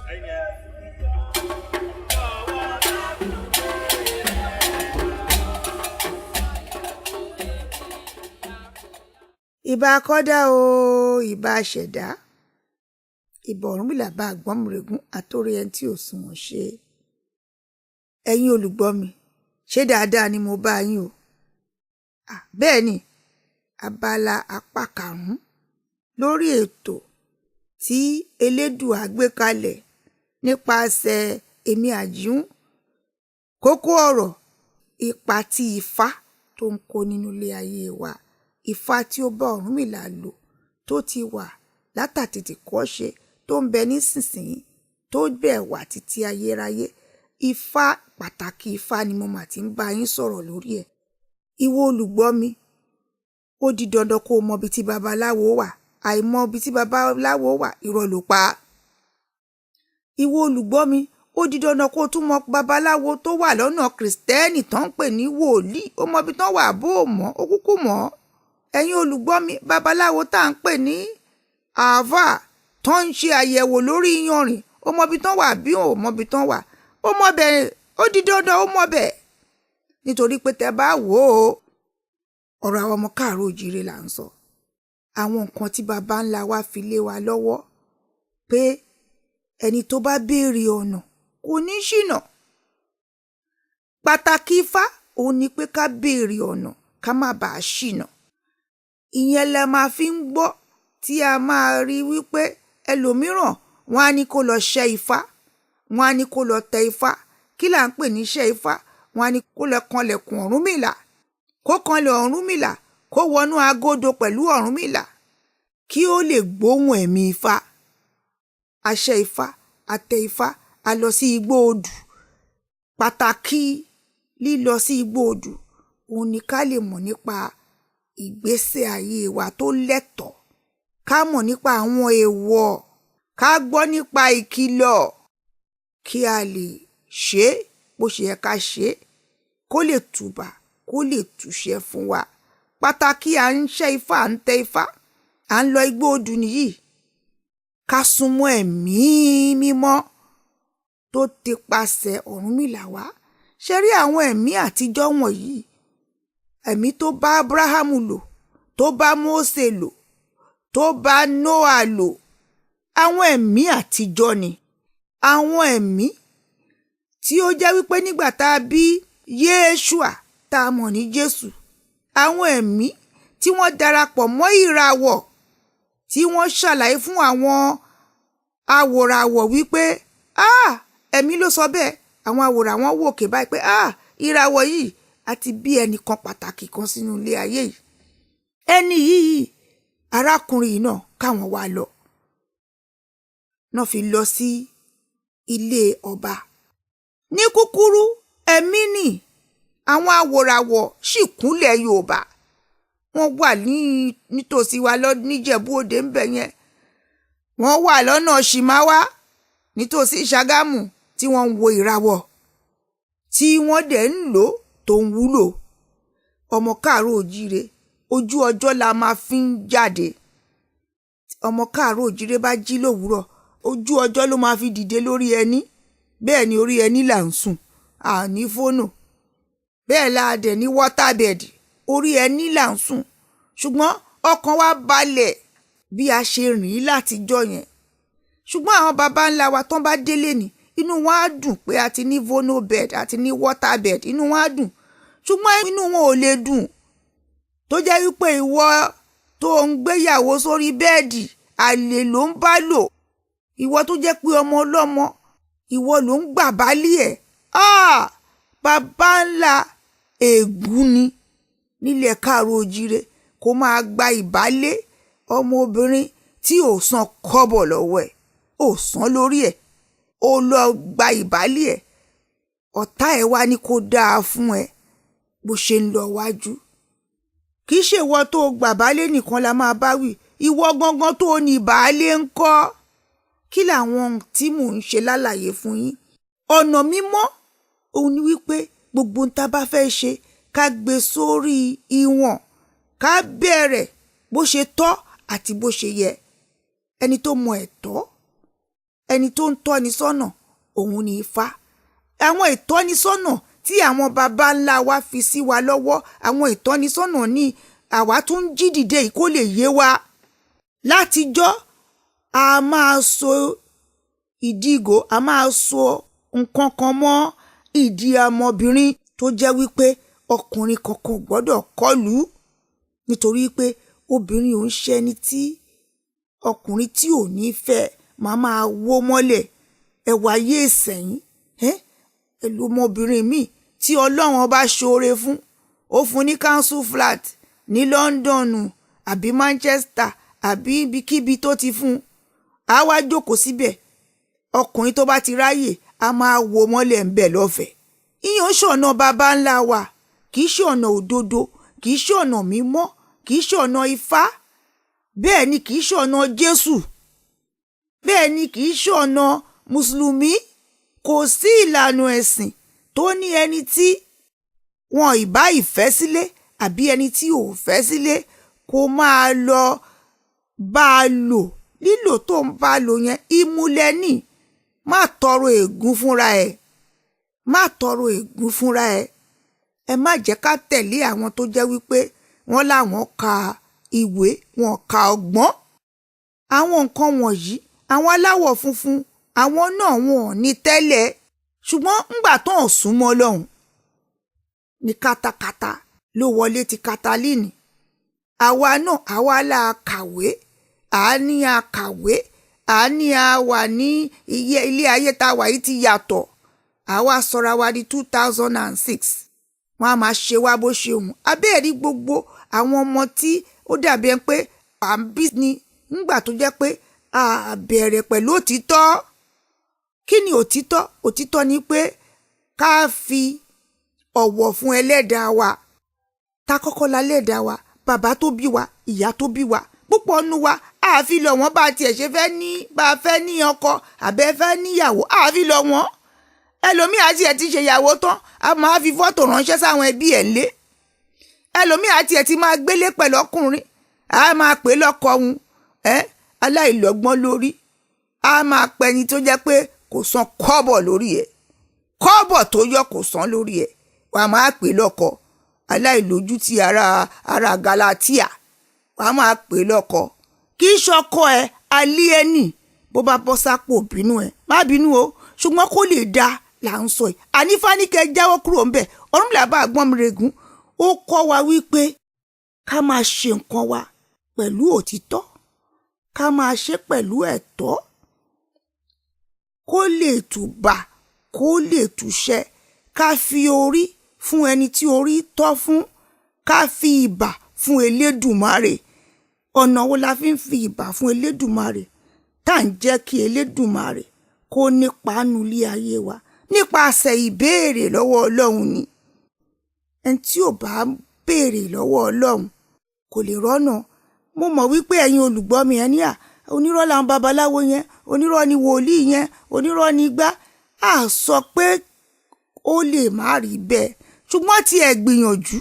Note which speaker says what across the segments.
Speaker 1: Ìbà kọ́dá o, ìbà ṣẹ̀dá, ìbà Ọ̀rúnmìlà bá àgbọ́nmùrègún àtórí ẹni tí ò sunwọ̀n ṣe. Ẹ̀yin olùgbọ́ mi, ṣé dáadáa ni mo bá yín o? Bẹ́ẹ̀ ni, abala apá karùn-ún lórí ètò tí Elédùà gbé kalẹ̀ nípasẹ̀ èmi Àjíún. Kókó ọ̀rọ̀, ipa tí Ifá tó ń kó nínú ilé ayé wa. Ifá tí ó bá Ọ̀rúnmìlà lò tó ti wà látàtètèkọ́ṣe tó ń bẹ nísinsìnyí tó bẹ̀ wà títí ayérayé. Ifá, pàtàkì Ifá ni mo mà ti ń bá yín sọ̀rọ̀ lórí ẹ̀. Ìwọ olùgbọ́ mi, ó di dandan kó o mọ ibi tí babaláwo wà. Àìmọ̀ ibi tí babaláwo wà, irọ́ ló pa. Ìwọ olùgbọ́ mi, ó di dandan kó o tún mọ babaláwo tó wà lọ́nà Kìrìsìtẹ́nì tó ń pè ní wòlíì. Ó mọ ibi tán wà bó o mọ̀, ó kúkú mọ̀. Ẹ̀yin olùgbọ́ mi, babaláwo tá à ń pè ní àáfà tó ń ṣe àyẹ̀wò lórí iyanrìn, ó mọ ibi tán wà bí ò mọ ibi tán wà. Ó mọ bẹ́ẹ̀, ó di dandan ó mọ bẹ́ẹ̀. Nítorí pé tẹ́ bá wò ó, ọ̀rọ̀ àwọn ọmọ káàárọ̀ oòjíire là ń sọ. Àwọn nǹkan tí baba ńlá wa fi lé wa lọ́wọ́ pé ẹni tó bá béèrè ọ̀nà kò ní ṣìnà. Pàtàkì Ifá òun ni pé ká béèrè ọ̀nà ká má bàa ṣìnà. Ìyẹn lẹ máa fi ń gbọ́ tí a máa rí wípé ẹlòmíràn wọn á ní kó lọ ṣẹ́ Ifá, wọn á ní kó lọ tẹ Ifá. Kí là ń pè ní ṣẹ́ Ifá? Wọn á ní kó lọ kanlẹ̀kùn Ọ̀rúnmìlà, kó kanlẹ̀ Ọ̀rúnmìlà, kó wọnú agodo pẹ̀lú Ọ̀rúnmìlà kí ó lè gbóhùn ẹ̀mí Ifá. A ṣẹ́ Ifá, a tẹ Ifá, a lọ sí igbó odù. Pàtàkì lílọ sí igbó odù òun ni ká lè mọ̀ nípa ìgbésẹ̀ ayé wa tó lẹ́tọ̀ọ́, ká mọ̀ nípa àwọn èèwọ̀, ká gbọ́ nípa ìkìlọ̀ kí a lè ṣe bó ṣe yẹ ká ṣe kó lè tùbà, kó lè túṣẹ fún wa. Pàtàkì à ń ṣẹ́ Ifá, à ń tẹ Ifá, à ń lọ igbó odù nìyí. Ká súnmọ́ ẹ̀mí mímọ́ tó ti pasẹ̀ Ọ̀rúnmìlà wá. Ṣé rí àwọn ẹ̀mí àtijọ́ wọ̀nyí? Ẹ̀mí tó bá Ábúráhámù lò, tó bá Mósè lò, tó bá Nóà lò, àwọn ẹ̀mí àtijọ́ ni. Àwọn ẹ̀mí tí ó jẹ́ wípé nígbà tá a bí Yéṣùà tá a mọ̀ ní Jésù, àwọn ẹ̀mí tí wọ́n darapọ̀ mọ́ ìràwọ̀ tí wọ́n ṣàlàyé fún àwọn awòràwọ̀ wípé ẹ̀mí ló sọ bẹ́ẹ̀. Àwọn awòràwọ̀ wò ké báyìí pé ìràwọ̀ yìí àti bí ẹnìkan pàtàkì kan sínú ilé ayé yìí. Ẹni yìí, arákùnrin yìí náà káwọn wá lọ. Náà fi lọ sí ilé ọba. Ní kúkúrú, ẹ̀mí ni àwọn awòràwọ̀ sì kúnlẹ̀ Yorùbá. Wọ́n wà nítòsí wa níjẹ̀bú Òde ń bẹ̀ yẹn. Wọ́n wà lọ́nà Ṣìmáwá nítòsí Ṣàgámù tí wọ́n ń wo ìràwọ̀ tí wọ́n dẹ̀ ń lò tó ń wúlò. Ọmọ káàárọ̀ oòjíire, ojú ọjọ́ la máa fi ń jáde. Ọmọ káàárọ̀ oòjíire bá jí lówùúrọ̀, ojú ọjọ́ ló máa fi dìde lórí ẹní. Bẹ́ẹ̀ ni orí ẹní là ń sùn, ní fóònù. Bẹ́ẹ̀ la dẹ̀ ní wọ́tàbẹ̀dì, orí ẹní là ń sùn. Ṣùgbọ́n ọkàn wa balẹ̀ bí a ṣe rìn látijọ́ yẹn. Ṣùgbọ́n àwọn baba ńlá wa tán bá délé ni inú wọn á dùn pé a ti ní vono bed, a ti ní water bed, inú wọn á dùn. Ṣùgbọ́n inú wọn ò lè dùn tó jẹ́ wípé ìwọ tó ń gbéyàwó sórí bẹ́ẹ̀dì àlè ló ń bá lò. Ìwọ tó jẹ́ pé ọmọ ọlọ́mọ, ìwọ ló ń gbà bálé ẹ̀. Baba ńlá ègún ni nílẹ̀ káàárọ̀ oòjíire kó máa gba ìbálé ọmọ obìnrin tí ò san kọ́bọ̀ lọ́wọ́ ẹ̀, ò san lórí ẹ̀, ó lọ gba ìbálé ẹ̀. Ọ̀tá ẹ̀ wá ní kó dáa fún ẹ bó ṣe ń lọ wájú. Kì í ṣe ìwọ tó gbà bálé nìkan la máa bá wí, ìwọ gangan tó ní ìbálé ńkọ́. Kí làwọn tí mò ń ṣe lálàyé fún yín? Ọ̀nà mímọ́ òun ni wípé gbogbo ń tá bá fẹ́ ṣe ká gbé sórí ìwọ̀n, ká bẹ̀rẹ̀ bó ṣe tọ́ àti bó ṣe yẹ. Ẹni tó mọ ẹ̀tọ́ ẹni tó ń tọ́ni sọ́nà òun ni Ifá. Àwọn ìtọ́nisọ́nà tí àwọn baba ńlá wa fi sí wa lọ́wọ́, àwọn ìtọ́nisọ́nà ní àwa tó ń jí dìde yìí kó lè yé wa. Látijọ́ a máa so ìdígò, a máa so nǹkan kan mọ́ ìdí ọmọbìnrin tó jẹ́ wípé ọkùnrin kankan gbọ́dọ̀ kọlù, nítorí pé obìnrin ò ń ṣe ẹni tí ọkùnrin tí ò ní fẹ́ máa wó mọ́lẹ̀. Ẹwà ayé ìsẹ̀yìn, ẹlò ọmọbìnrin míì tí Ọlọ́run bá ṣoore fún, ó fún ní council flat ní London àbí Manchester àbí ibikíbi tó ti fún, a wá jókòó síbẹ̀. Ọkùnrin tó bá ti ráyè a máa wó mọ́lẹ̀ ń bẹ̀ lọ́fẹ̀ẹ́. Ìyẹn ṣọ̀nà baba ńlá wa, kì í ṣe ọ̀nà òdodo, kì í ṣe ọ̀nà mímọ́, kì í ṣe ọ̀nà Ifá, bẹ́ẹ̀ ni kì í ṣe ọ̀nà Jésù, bẹ́ẹ̀ ni kì í ṣe ọ̀nà Mùsùlùmí. Kò sí ìlànà ẹ̀sìn tó ní ẹni tí wọn ìbá ìfẹ́ sílé àbí ẹni tí ò fẹ́ sílé kó máa lọ bá a lò. Lílò tó ń bá a lò yẹn ìmúlẹ̀ ní. Má tọrọ ègún fúnra ẹ̀, má tọrọ ègún fúnra ẹ̀. Ẹ má jẹ́ ká tẹ̀lé àwọn tó jẹ́ wípé wọ́n láwọn ka ìwé, wọn ka ọgbọ́n. Àwọn nǹkan wọ̀nyí àwọn aláwọ̀ funfun àwọn náà wọn ò ní tẹ́lẹ̀, ṣùgbọ́n ńgbà tó ń súnmọ́ Ọlọ́run ní katakata ló wọlé ti Katalíìnì. Àwa náà àwa la kàwé, àní a kàwé, àní a wà ní ilé ayé tá a wà yìí ti yàtọ̀. Àwa sọra wa di 2006. Wọ́n á máa ṣe wá bó ṣe hùn. Abẹ́ẹ̀rí gbogbo àwọn ọmọ tí ó dàbí ẹni pé à ń bí ni ńgbà tó jẹ́ pé a bẹ̀rẹ̀ pẹ̀lú òtítọ́. Kí ni òtítọ́? Òtítọ́ ni pé ká fi ọ̀wọ̀ fún ẹlẹ́dàá wa. Ta kọ́kọ́ la lẹ́dàá wa, bàbá tó bí wa, ìyá tó bí wa. Púpọ̀ nú wa àfi lọ wọ́n bá tiẹ̀ ṣe fẹ́ ní, bá fẹ́ ní ọkọ àbẹ́ fẹ́ níyàwó, àfi lọ wọ́n. Ẹlòmíì àti ẹ̀ ti ṣe ìyàwó tán, a máa fi fọ́tò ránṣẹ́ sáwọn ẹbí ẹ̀ lé. Ẹlòmíì àti ẹ̀ ti máa gbélé pẹ̀lú ọkùnrin, a máa pè lọ́kọ òun, aláìlọ́gbọ́n lórí. A máa pẹni tó jẹ́ pé kò san kọ́bọ̀ lórí ẹ̀, kọ́bọ̀ tó yọ kò san lórí ẹ̀. Wàá máa pè lọ́kọ, aláìlójútì ara Galatia, wàá máa pè lọ́kọ. Kì í ṣọkọ ẹ alieni, bó bá bọ́ sápò bínú ẹ má bínú o, ṣùgbọ́n kó lè dá là ń sọ yìí. Ànífáníkẹ́ jáwọ́ kúrò ńbẹ̀. Ọ̀rúnmìlà bá àgbọ́n mi regún, ó kọ́ wa wípé ká máa ṣe nǹkan wa pẹ̀lú òtítọ́, ká máa ṣe pẹ̀lú ẹ̀tọ́, kó lè tùbà, kó lè túṣẹ. Ká fi orí fún ẹni tí orí tọ́ fún, ká fi ìbà fún Elédùmarè. Ọ̀nà wo la fi ń fi ìbà fún Elédùmarè? Tá à ń jẹ́ kí Elédùmarè kó nípa nulé ayé wa nípasẹ̀ ìbéèrè lọ́wọ́ Ọlọ́run ni. Ẹni tí ò bá béèrè lọ́wọ́ Ọlọ́run kò lè rọ́nà. Mo mọ̀ wípé ẹ̀yin olùgbọ́ mi ẹni onírọ́ làwọn babaláwo yẹn, onírọ́ ni wòlíì yẹn, onírọ́ ni igbá. A sọ pé ó lè má rí bẹ́ẹ̀, ṣùgbọ́n tí ẹ gbìyànjú.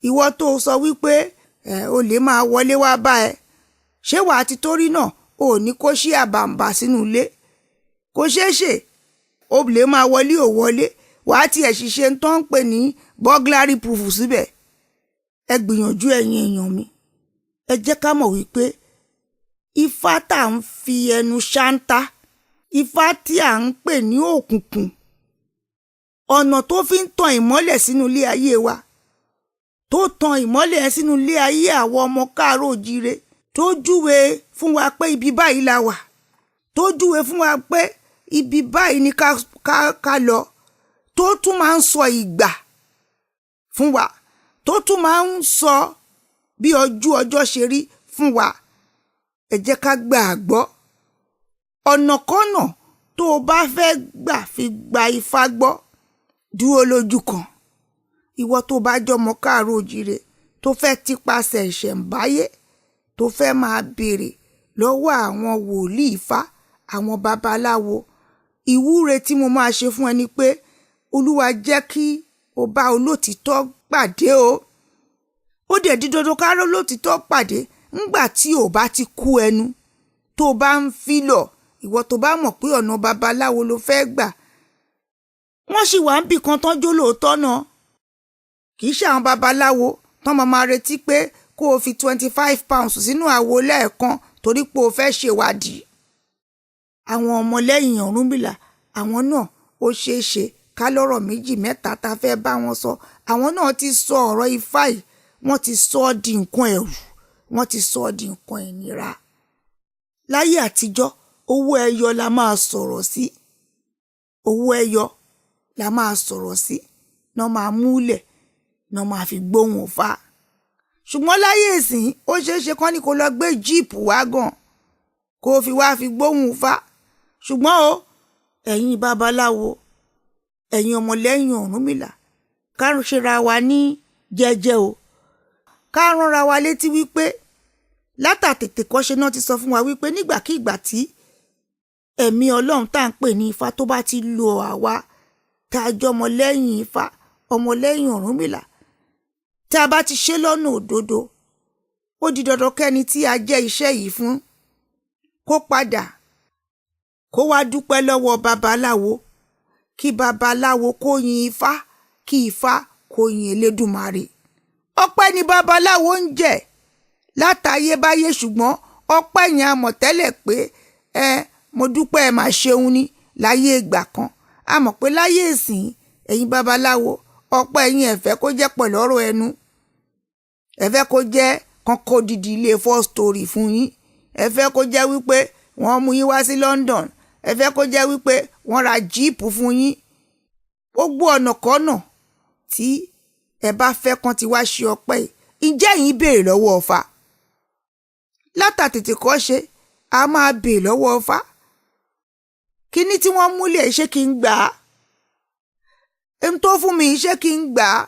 Speaker 1: Ìwọ tó sọ wípé o lè máa wọlé wá bá ẹ, ṣé wàá ti torí náà o ní kó ṣí àbàǹbà sínú ilé? Kò ṣeé ṣe. O lè máa wọlé ò wọlé, wàá ti ẹ̀ ṣiṣẹ́ tó ń pè ní burglary proof síbẹ̀. Ẹ gbìyànjú ẹ̀yin èèyàn mi. Ẹ jẹ́ ká mọ̀ wípé Ifá tá à ń fi ẹnu ṣáńtá, Ifá tí à ń pè ní òkùnkùn, ọ̀nà tó fi ń tan ìmọ́lẹ̀ sínú ilé ayé wa, tó tan ìmọ́lẹ̀ sínú ilé ayé àwọn ọmọ káàárọ̀ oòjíire, tó júwe fún wa pé ibi báyìí la wà, tó júwe fún wa pé ibi báyìí ni ká lọ, tó tún máa ń sọ ìgbà fún wa, tó tún máa ń sọ bí ọjọ́ ṣe rí fún wa. Ẹ jẹ́ ká gbà á gbọ́. Ọ̀nàkọ́nà tó o bá fẹ́ gbà fi gba Ifá gbọ́, dúró lójú kan. Ìwọ tó bá jọmọ káàárọ̀ oòjíire tó fẹ́ tipasẹ̀ ìṣẹ̀ǹbáyé, tó fẹ́ máa béèrè lọ́wọ́ àwọn wòlíì Ifá, àwọn babaláwo, ìwúre tí mo máa ṣe fún ẹ ni pé Olúwa jẹ́ kí o bá olótìtọ́ pàdé o. Ó dẹ̀ di dandan ká rọ́ olótìtọ́ pàdé ńgbà tí ò bá ti kú ẹnu, tó bá ń filọ̀ ìwọ tó bá mọ̀ pé ọ̀nà babaláwo ló fẹ́ gbà. Wọ́n sì wà ń bì kan tán jó lóòótọ́ náà. Kì í ṣe àwọn babaláwo tán máa retí pé kó o fi 25 pounds sínú àwo lẹ́ẹ̀kan torí pé o fẹ́ ṣèwádìí. Àwọn ọmọlẹ́yìn Ọ̀rúnmìlà, àwọn náà ó ṣeé ṣe ká lọ́rọ̀ méjì mẹ́ta tá fẹ́ bá wọn sọ. Àwọn náà ti sọ ọ̀rọ̀ Ifá yìí, wọ́n ti sọ ọ́ di nǹkan ẹ̀rù, wọ́n ti sọ ọ́ di nǹkan ìnira. Láyé àtijọ́, owó ẹyọ la máa sọ̀rọ̀ sí. Owó ẹyọ la máa sọ̀rọ̀ sí, náà máa múlẹ̀, náà máa fi gbóhùn Ifá. Ṣùgbọ́n láyé ìsìn, ó ṣeé ṣe kán ní kó lọ gbé jíìpù wágàn kó fi wá fi gbóhùn Ifá. Ṣùgbọ́n o, ẹ̀yin babaláwo, ẹ̀yin ọmọlẹ́yìn Ọ̀rúnmìlà, ká ṣera wa ní jẹ́jẹ́ o. Ká ránra wa létí wípé látàtètè kọ́ṣe náà ti sọ fún wa wípé nígbàkígbà tí ẹ̀mí Ọlọ́run tá ń pè ní Ifá tó bá ti lo àwa tá a jọ ọmọlẹ́yìn Ifá, ọmọlẹ́yìn Ọ̀rúnmìlà, tí a bá ti ṣe lọ́nà òdodo, ó di dandan kẹ́ni tí a jẹ́ iṣẹ́ yìí fún kó padà kó wá dúpẹ́ lọ́wọ́ babaláwo, kí babaláwo kó yin Ifá, kí Ifá kó yin Elédùmarè. Ọpẹ́ ni babaláwo ń jẹ látayébáyé, ṣùgbọ́n ọpẹ́ yẹn a mọ̀ tẹ́lẹ̀ pé mo dúpẹ́ ẹ máa ṣeun ní láyé ìgbà kan. A mọ̀ pé láyé ìsìn, ẹ̀yin babaláwo, ọpẹ́ yín ẹ fẹ́ kó jẹ́ pẹ̀lú ọ̀rọ̀ ẹnu. Ẹ fẹ́ kó jẹ́ kọ́kọ́ dídí ilé 4 story fún yín. Ẹ fẹ́ kó jẹ́ wípé wọ́n mú yín wá sí London. Ẹ fẹ́ kó jẹ́ wípé wọ́n ra jíìpù fún yín. Gbogbo ọ̀nà kọ́nà tí ẹ bá fẹ́ kán ti wá ṣe ọpẹ́ yìí, ǹjẹ́ yín béèrè lọ́wọ́ Ifá? Látàtètè kọ́ ṣe, a máa béèrè lọ́wọ́ Ifá. Kíní tí wọ́n múlẹ̀ ṣé kí n gbà á? Ẹni tó fún mi ṣé kí n gbà á?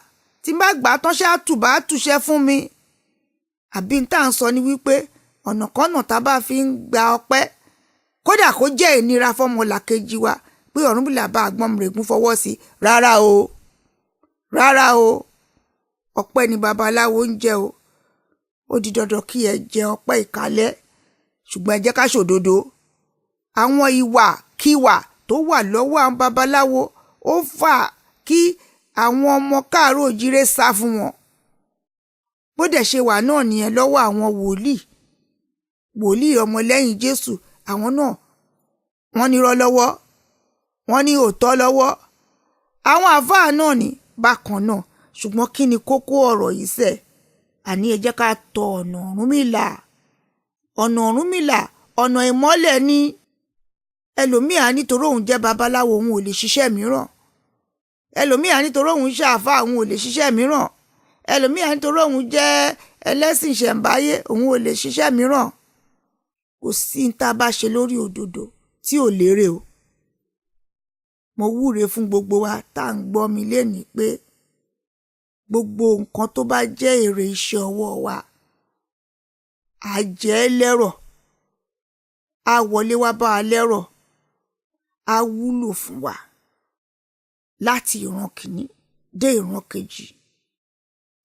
Speaker 1: Tí n bá gbà á tán ṣé àtùbà túṣẹ́ fún mi? Àbí n tá à ń sọ ni wípé ọ̀nà kọ́nà tá bá fi ń gba ọpẹ́, kódà kó jẹ́ ìnira fọ́mọlàkejì wa, pé Ọ̀rúnmìlà bá Àgbọnmìrègún fọwọ́ sí. Rárá o, rárá o, ọpẹ́ ni babaláwo ń jẹ o. Ó di dandan kí ẹ jẹ ọpẹ́ ìkálẹ̀, ṣùgbọ́n ẹ jẹ́ ká ṣòdodo. Àwọn ìwàkiwà tó wà lọ́wọ́ àwọn babaláwo ó fà kí àwọn ọmọ káàárọ̀ òjíire sá fún wọn. Bó dẹ̀ ṣe wà náà nìyẹn lọ́wọ́ àwọn wòlíì ọmọlẹ́yìn Jésù. Àwọn náà wọ́n nírọ́ lọ́wọ́, wọ́n ní òótọ́ lọ́wọ́. Àwọn àfáà náà ní bákan náà. Ṣùgbọ́n kí ni kókó ọ̀rọ̀ yìí sẹ̀? Àní ẹ jẹ́ ká tọ ọ̀nà Ọ̀rúnmìlà. Ọ̀nà Ọ̀rúnmìlà, ọ̀nà ìmọ́lẹ̀ ni. Ẹlòmíà nítorí òun jẹ́ babaláwo òun ò lè ṣiṣẹ́ mìíràn. Ẹlòmíà nítorí òun ṣe àfáà òun ò lè ṣiṣẹ́ mìíràn. Ẹlòmíà nítorí òun jẹ́ ẹlẹ́sìn ìṣẹ̀ǹbáyé òun ò lè ṣiṣẹ́ mìíràn. Kò sí ní tá a bá ṣe lórí òdodo tí ò lérè o. Mo wúre fún gbogbo wa tá à ń gbọ́ mi lénìí pé gbogbo nǹkan tó bá jẹ́ èrè iṣẹ́ ọwọ́ wa, á jẹ́ lẹ́rọ̀, á wọlé wá bá a lẹ́rọ̀, á wúlò fún wa láti ìran kìíní dé ìran kejì.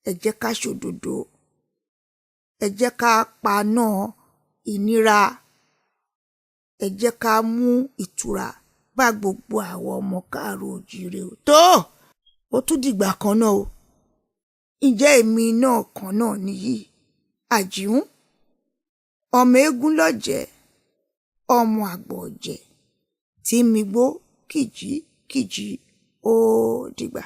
Speaker 1: Ẹ jẹ́ ká ṣòdodo, ẹ jẹ́ ká paná ìnira, ẹ jẹ́ ká mú ìtura bá gbogbo àwọn ọmọ káàárọ̀ òjíire o. Tó ó tún dìgbà kan náà o. Ǹjẹ́ èmi náà kan náà nìyí, Àjíún, ọmọ eégún lọ́jẹ̀, ọmọ àgbọ̀ ọ̀jẹ̀ tí mi gbó kìjì ó dìgbà.